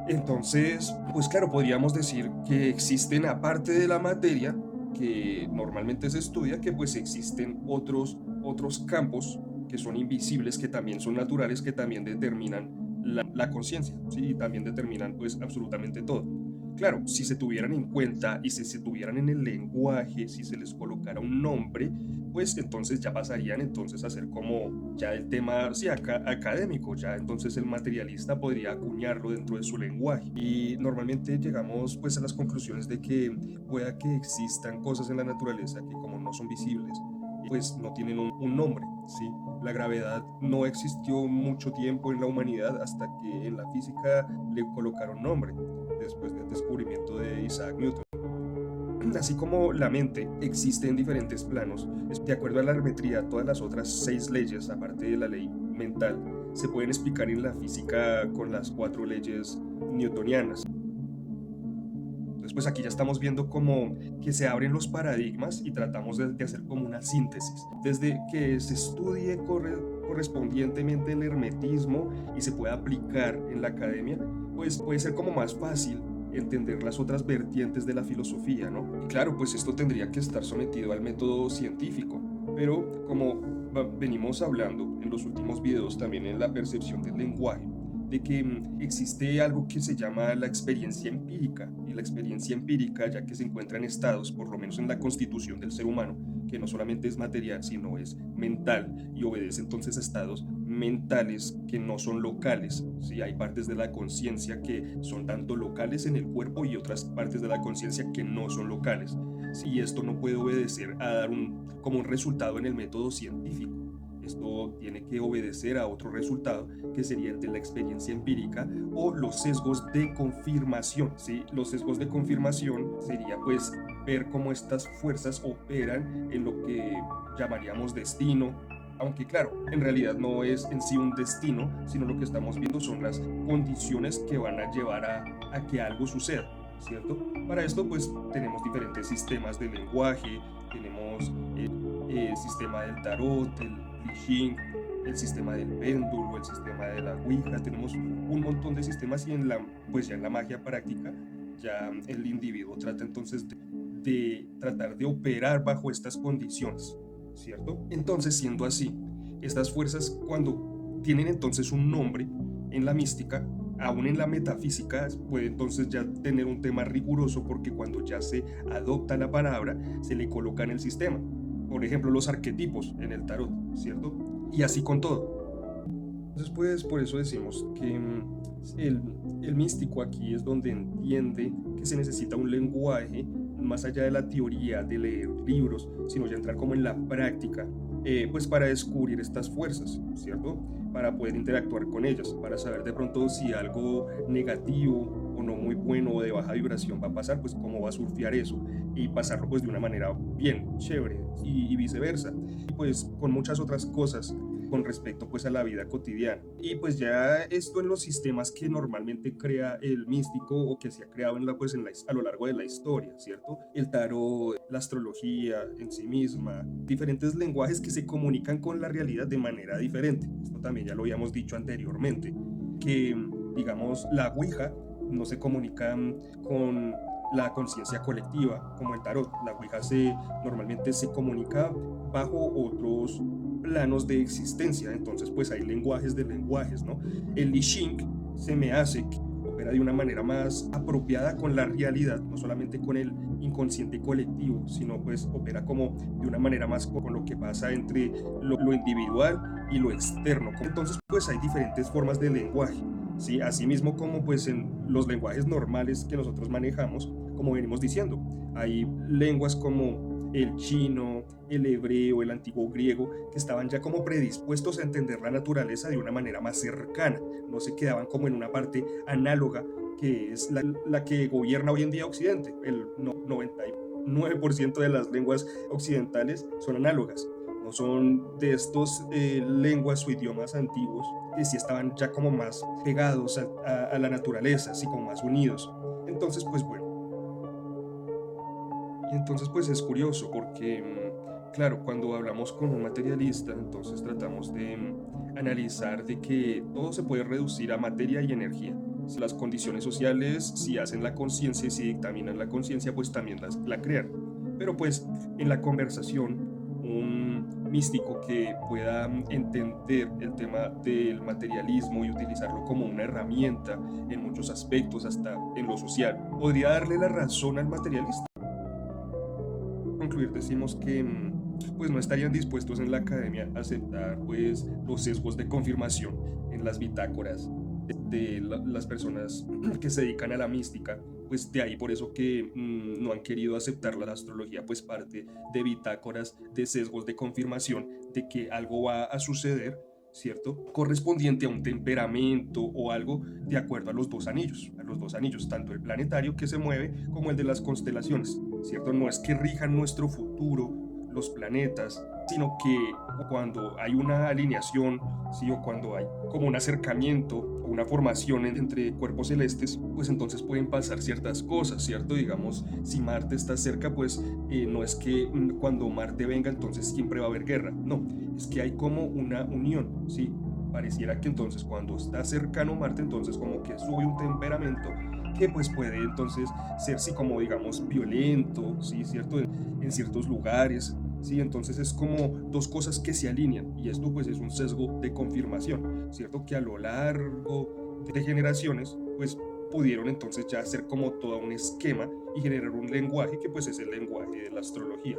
Entonces, pues claro, podríamos decir que existen, aparte de la materia que normalmente se estudia, que pues existen otros campos que son invisibles, que también son naturales, que también determinan la conciencia, ¿sí? Y también determinan pues absolutamente todo. Claro, si se tuvieran en cuenta y si se tuvieran en el lenguaje, si se les colocara un nombre, pues entonces ya pasarían entonces a ser como ya el tema, sí, académico, ya entonces el materialista podría acuñarlo dentro de su lenguaje. Y normalmente llegamos pues a las conclusiones de que pueda que existan cosas en la naturaleza que como no son visibles, pues no tienen un nombre, ¿sí? La gravedad no existió mucho tiempo en la humanidad hasta que en la física le colocaron nombre, después del descubrimiento de Isaac Newton. Así como la mente existe en diferentes planos, de acuerdo a la geometría, todas las otras seis leyes, aparte de la ley mental, se pueden explicar en la física con las cuatro leyes newtonianas. Entonces, pues aquí ya estamos viendo como que se abren los paradigmas y tratamos de hacer como una síntesis. Desde que se estudie correspondientemente el hermetismo y se pueda aplicar en la academia, pues puede ser como más fácil entender las otras vertientes de la filosofía, ¿no? Y claro, pues esto tendría que estar sometido al método científico, pero como venimos hablando en los últimos videos también en la percepción del lenguaje, de que existe algo que se llama la experiencia empírica, y la experiencia empírica, ya que se encuentra en estados, por lo menos en la constitución del ser humano, que no solamente es material, sino es mental, y obedece entonces a estados mentales que no son locales. ¿Sí? Hay partes de la conciencia que son tanto locales en el cuerpo y otras partes de la conciencia que no son locales. ¿Sí? Y esto no puede obedecer a dar como un resultado en el método científico. Esto tiene que obedecer a otro resultado que sería el de la experiencia empírica o los sesgos de confirmación. ¿Sí? Los sesgos de confirmación sería pues ver cómo estas fuerzas operan en lo que llamaríamos destino, aunque claro, en realidad no es en sí un destino, sino lo que estamos viendo son las condiciones que van a llevar a que algo suceda, ¿cierto? Para esto pues tenemos diferentes sistemas de lenguaje, tenemos el sistema del tarot, el I Ching, el sistema del péndulo, el sistema de la Ouija, tenemos un montón de sistemas y pues ya en la magia práctica ya el individuo trata entonces de tratar de operar bajo estas condiciones, ¿cierto? Entonces, siendo así, estas fuerzas cuando tienen entonces un nombre en la mística, aún en la metafísica, puede entonces ya tener un tema riguroso porque cuando ya se adopta la palabra, se le coloca en el sistema. Por ejemplo, los arquetipos en el tarot, ¿cierto? Y así con todo. Entonces, pues por eso decimos que el, el místico aquí es donde entiende que se necesita un lenguaje más allá de la teoría, de leer libros, sino ya entrar como en la práctica, pues para descubrir estas fuerzas, ¿cierto? Para poder interactuar con ellas, para saber de pronto si algo negativo o no muy bueno o de baja vibración va a pasar, pues cómo va a surfear eso y pasarlo pues de una manera bien, chévere y viceversa. Y pues con muchas otras cosas con respecto pues a la vida cotidiana. Y pues ya esto en los sistemas que normalmente crea el místico o que se ha creado a lo largo de la historia, ¿cierto? El tarot, la astrología en sí misma, diferentes lenguajes que se comunican con la realidad de manera diferente. Esto también ya lo habíamos dicho anteriormente, que digamos la Ouija no se comunica con la conciencia colectiva como el tarot. La Ouija normalmente se comunica bajo otros planos de existencia, entonces pues hay lenguajes de lenguajes, ¿no? El I Ching se me hace que opera de una manera más apropiada con la realidad, no solamente con el inconsciente colectivo, sino pues opera como de una manera más con lo que pasa entre lo individual y lo externo. Entonces pues hay diferentes formas de lenguaje, ¿sí? Asimismo como pues en los lenguajes normales que nosotros manejamos, como venimos diciendo, hay lenguas como el chino, el hebreo, el antiguo griego, que estaban ya como predispuestos a entender la naturaleza de una manera más cercana, no se quedaban como en una parte análoga que es la que gobierna hoy en día Occidente. El 99% de las lenguas occidentales son análogas, no son de estos lenguas o idiomas antiguos que sí estaban ya como más pegados a la naturaleza, así como más unidos. Entonces, pues bueno, y entonces pues es curioso porque Claro, cuando hablamos con un materialista, entonces tratamos de analizar de que todo se puede reducir a materia y energía. Si las condiciones sociales, si hacen la conciencia y si dictaminan la conciencia, pues también la crean. Pero pues en la conversación, un místico que pueda entender el tema del materialismo y utilizarlo como una herramienta en muchos aspectos, hasta en lo social, podría darle la razón al materialista. Concluir decimos que pues no estarían dispuestos en la academia a aceptar pues los sesgos de confirmación en las bitácoras de las personas que se dedican a la mística, pues de ahí por eso que no han querido aceptar la astrología, pues parte de bitácoras de sesgos de confirmación de que algo va a suceder, ¿cierto? Correspondiente a un temperamento o algo de acuerdo a los dos anillos, tanto el planetario que se mueve como el de las constelaciones, ¿cierto? No es que rijan nuestro futuro los planetas, sino que cuando hay una alineación, ¿sí? O cuando hay como un acercamiento o una formación entre cuerpos celestes, pues entonces pueden pasar ciertas cosas, ¿cierto? Digamos, si Marte está cerca, pues no es que cuando Marte venga, entonces siempre va a haber guerra, no, es que hay como una unión, ¿sí? Pareciera que entonces cuando está cercano Marte, entonces como que sube un temperamento que pues puede entonces ser, sí, como digamos, violento, ¿sí? ¿Cierto? En ciertos lugares, ¿sí? Entonces es como dos cosas que se alinean y esto pues es un sesgo de confirmación, ¿cierto? Que a lo largo de generaciones pues pudieron entonces ya hacer como todo un esquema y generar un lenguaje que pues es el lenguaje de la astrología.